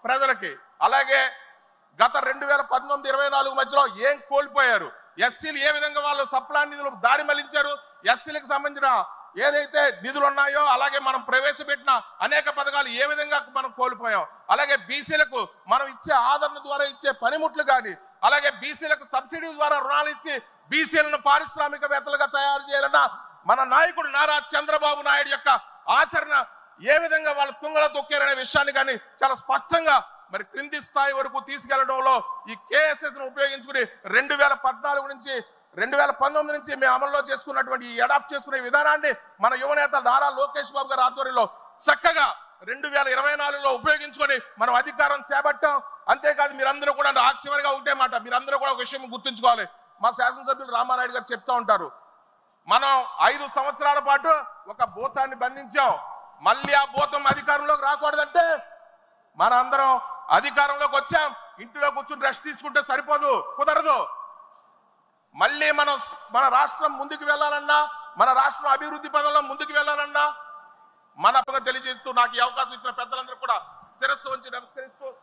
ప్రజలకి. అలాగే గత 2019-24 మధ్యలో ఏం కోల్పోయారు, ఎస్సీలు ఏ విధంగా వాళ్ళు సప్లాన్ నిధులు దారి మళ్లించారు, ఎస్సీలకు సంబంధించిన ఏదైతే నిధులు ఉన్నాయో అలాగే మనం ప్రవేశపెట్టిన అనేక పథకాలు ఏ విధంగా మనం కోల్పోయాం, అలాగే బీసీలకు మనం ఇచ్చే ఆదరణ ద్వారా ఇచ్చే పనిముట్లు కానీ, అలాగే బీసీలకు సబ్సిడీ ద్వారా రుణాలు ఇచ్చి బీసీలను పారిశ్రామికవేత్తలుగా తయారు చేయాలన్న మన నాయకుడు నారా చంద్రబాబు నాయుడు యొక్క ఆచరణ ఏ విధంగా వాళ్ళు తుంగలో తొక్కారనే విషయాన్ని కానీ చాలా స్పష్టంగా మరి క్రింది స్థాయి వరకు తీసుకెళ్లడంలో ఈ కేఎస్ఎస్ ను ఉపయోగించుకుని 2014 నుంచి 2019 నుంచి మేము అమల్లో చేసుకున్నటువంటి ఈ అడాప్ట్ చేసుకునే విధానాన్ని మన యువనేత నారా లోకేష్ బాబు గారి ఆధ్వర్యంలో చక్కగా 2024లో ఉపయోగించుకొని మనం అధికారం చేపట్టాం. అంతేకాదు మీరందరూ కూడా చివరిగా ఒకటే మాట, మీరందరూ కూడా ఒక విషయం గుర్తుంచుకోవాలి. మా శాసనసభ్యులు రామానాయుడు గారు చెప్తా ఉంటారు, మనం 5 సంవత్సరాల పాటు ఒక భూతాన్ని బంధించాం, మళ్ళీ ఆ భూతం అధికారంలోకి రాకూడదంటే మన అందరం అధికారంలోకి వచ్చాం, ఇంటిలో కూర్చుని రెస్ట్ తీసుకుంటే సరిపోదు, కుదరదు. మళ్ళీ మన రాష్ట్రం ముందుకు వెళ్ళాలన్నా, మన రాష్ట్రం అభివృద్ధి పదంలో ముందుకు వెళ్ళాలన్నా మన తెలియజేస్తూ నాకు ఈ అవకాశం ఇచ్చిన పెద్దలందరూ కూడా శిరస్సు వంచి నమస్కరిస్తూ